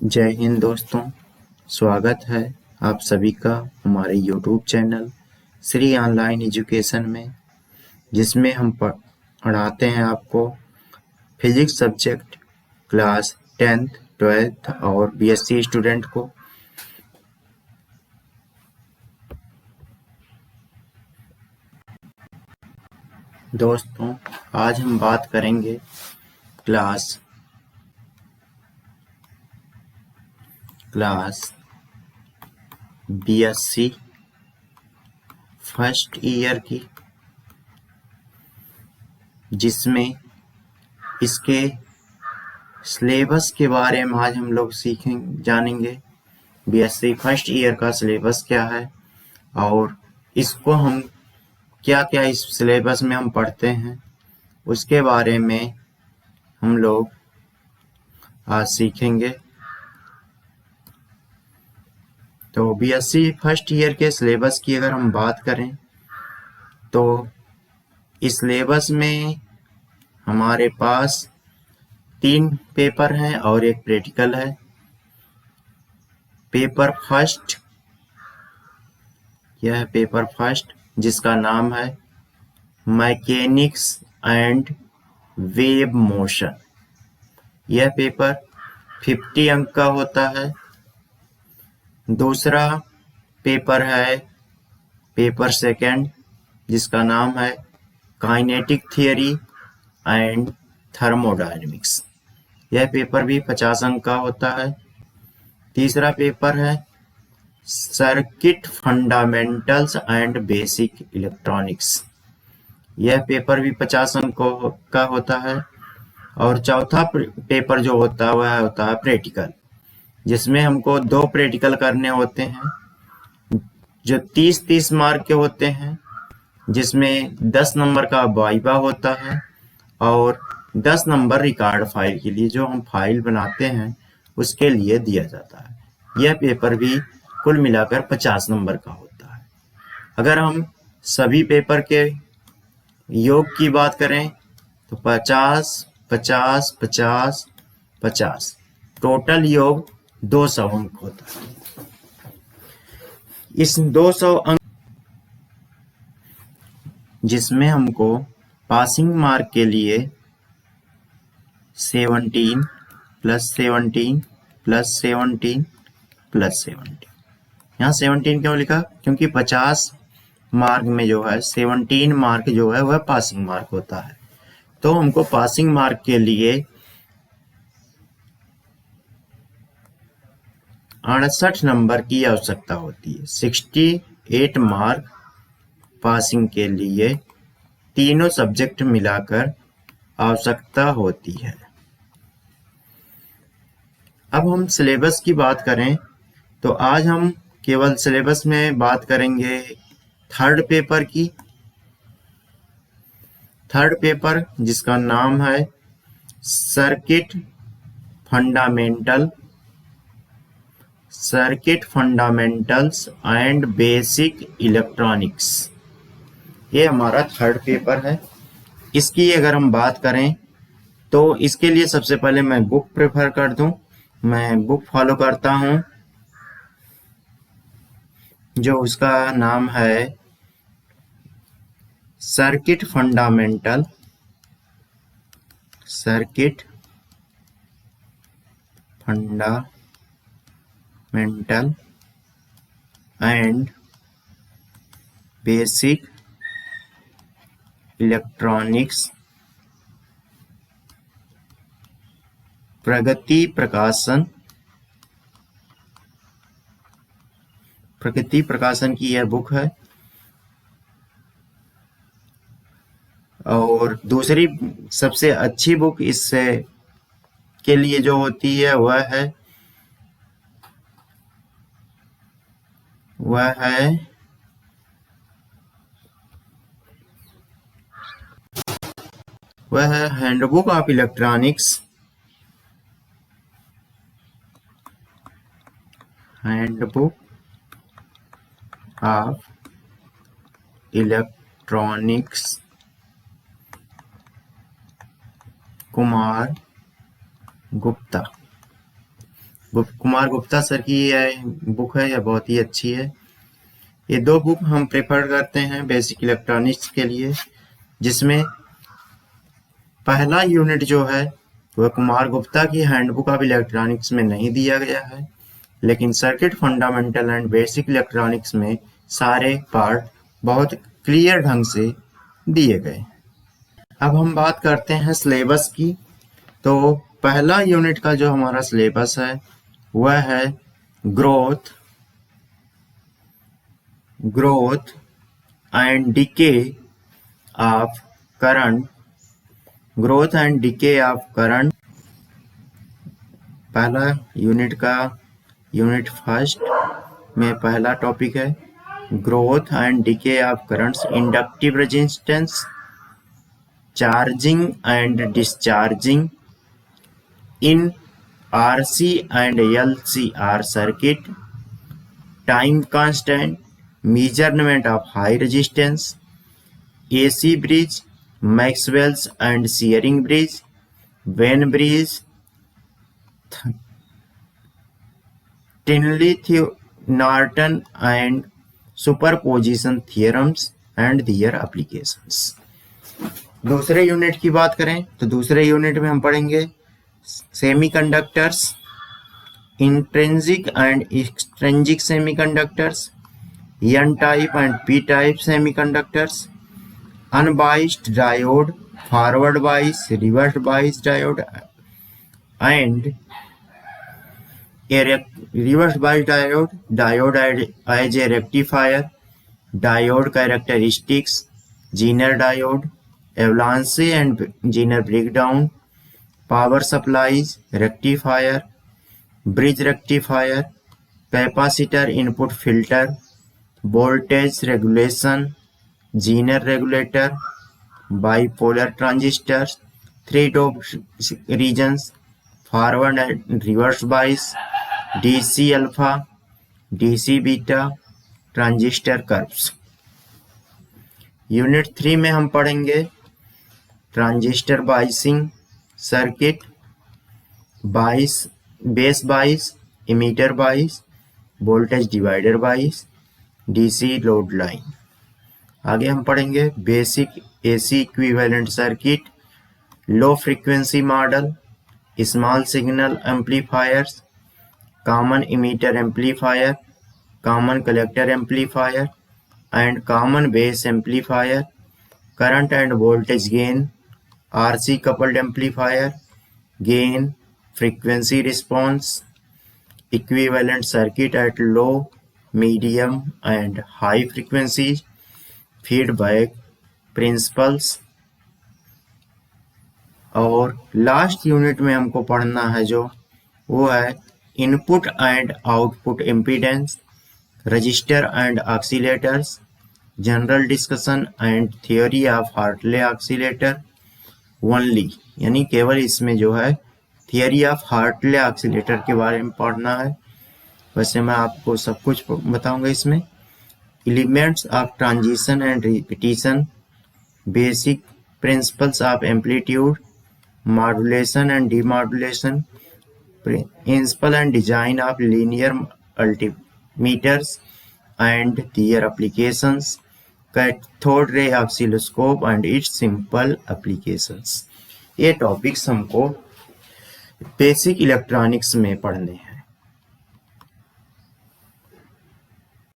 जय हिंद दोस्तों। स्वागत है आप सभी का हमारे YouTube channel Shri online education में, जिसमें हम पढ़ाते हैं आपको physics subject class 10th, 12th और BSc स्टूडेंट को। दोस्तों, आज हम बात करेंगे क्लास BSc फर्स्ट ईयर की, जिसमें इसके सिलेबस के बारे में आज हम लोग जानेंगे। BSc फर्स्ट ईयर का सिलेबस क्या है और इसको हम क्या क्या इस सिलेबस में हम पढ़ते हैं, उसके बारे में हम लोग आज सीखेंगे। तो BSc फर्स्ट ईयर के सिलेबस की अगर हम बात करें तो इस सिलेबस में हमारे पास 3 पेपर हैं और एक प्रैक्टिकल है। पेपर फर्स्ट, यह पेपर फर्स्ट जिसका नाम है मैकेनिक्स एंड वेव मोशन। यह पेपर 50 अंक का होता है। दूसरा पेपर है पेपर सेकंड, जिसका नाम है काइनेटिक थियरी एंड थर्मोडायनेमिक्स। यह पेपर भी 50 अंक का होता है। तीसरा पेपर है circuit fundamentals and basic electronics. यह पेपर भी 50 अंक का होता है। और चौथा पेपर जो होता है वह होता है प्रैक्टिकल, जिसमें हमको 2 प्रैक्टिकल करने होते हैं जो 30-30 मार्क के होते हैं, जिसमें 10 नंबर का वाइवा होता है और 10 नंबर रिकॉर्ड फाइल के लिए, जो हम फाइल बनाते हैं उसके लिए दिया जाता है। यह पेपर भी कुल मिलाकर 50 नंबर का होता है। अगर हम सभी पेपर के योग की बात करें तो 50, 50, 50, 50 टोटल योग 200 अंक होता है। इस 200 अंक जिसमें हमको पासिंग मार्क के लिए 17 + 17 + 17 + 17। यहाँ 17 क्यों लिखा? क्योंकि 50 मार्क में जो है 17 मार्क जो है वह पासिंग मार्क होता है। तो हमको पासिंग मार्क के लिए 68 नंबर की आवश्यकता होती है। 68 मार्क पासिंग के लिए तीनों सब्जेक्ट मिलाकर आवश्यकता होती है। अब हम सिलेबस की बात करें तो आज हम केवल सिलेबस में बात करेंगे थर्ड पेपर की। थर्ड पेपर जिसका नाम है circuit fundamentals and basic electronics. ये हमारा थर्ड पेपर है। इसकी अगर हम बात करें तो इसके लिए सबसे पहले मैं बुक प्रेफर कर दूं। मैं बुक फॉलो करता हूं जो उसका नाम है circuit fundamental and basic electronics, Pragati Prakashan की यह बुक है। और दूसरी सबसे अच्छी बुक इससे के लिए जो होती है वह है handbook of electronics. Handbook of electronics, Kumar Gupta. Kumar Gupta sir की यह बुक है, यह बहुत ही अच्छी है। ये दो बुक हम प्रेफर करते हैं बेसिक इलेक्ट्रॉनिक्स के लिए, जिसमें पहला यूनिट जो है वह कुमार गुप्ता की हैंडबुक ऑफ इलेक्ट्रॉनिक्स में नहीं दिया गया है, लेकिन circuit fundamental and basic electronics में सारे पार्ट बहुत क्लियर ढंग से दिए गए। अब हम बात करते हैं सिलेबस की। तो पहला यूनिट का जो हमारा सिलेबस है वह है growth and decay of current. Growth and decay of current पहला यूनिट का यूनिट फर्स्ट में पहला टॉपिक है growth and decay of currents, inductive resistance, charging and discharging in RC and LCR circuit, time constant, measurement of high resistance, AC bridge, Maxwell's and shearing bridge, Venn bridge, Tinley-Norton and superposition theorems and their applications। दूसरे unit की बात करें तो दूसरे unit में हम पढ़ेंगे semiconductors, intrinsic and extrinsic semiconductors, N type and P type semiconductors, unbiased diode, forward bias, reverse bias diode and a reverse bias diode as a rectifier, diode characteristics, Zener diode, avalanche and Zener breakdown, power supplies, rectifier, bridge rectifier, capacitor input filter, voltage regulation, Zener regulator, bipolar transistors, 3-dope regions, forward and reverse bias, DC alpha, DC beta, transistor curves। Unit 3 में हम पढ़ेंगे transistor biasing circuit, बाइस, base बाइस, emitter बाइस, voltage divider बाइस, DC load line. आगे हम पढ़ेंगे basic AC equivalent circuit, low frequency model, small signal amplifiers, common emitter amplifier, common collector amplifier and common base amplifier, current end voltage gain, RC coupled amplifier, gain, frequency response, equivalent circuit at low, medium and high frequencies, feedback principles। और last unit में हमको पढ़ना है जो वो है input and output impedance, register and oscillators, general discussion and theory of Hartley oscillator only, यानी केवल इसमें जो है थियोरी ऑफ हार्टले ऑक्सीलेटर के बारे में पढ़ना है। वैसे मैं आपको सब कुछ बताऊंगा इसमें। Elements of transition and repetition, basic principles of amplitude, modulation and demodulation, principle and design of linear multimeters and their applications, cathode ray oscilloscope and its simple applications. ये टॉपिक्स हमको बेसिक इलेक्ट्रॉनिक्स में पढ़ने हैं।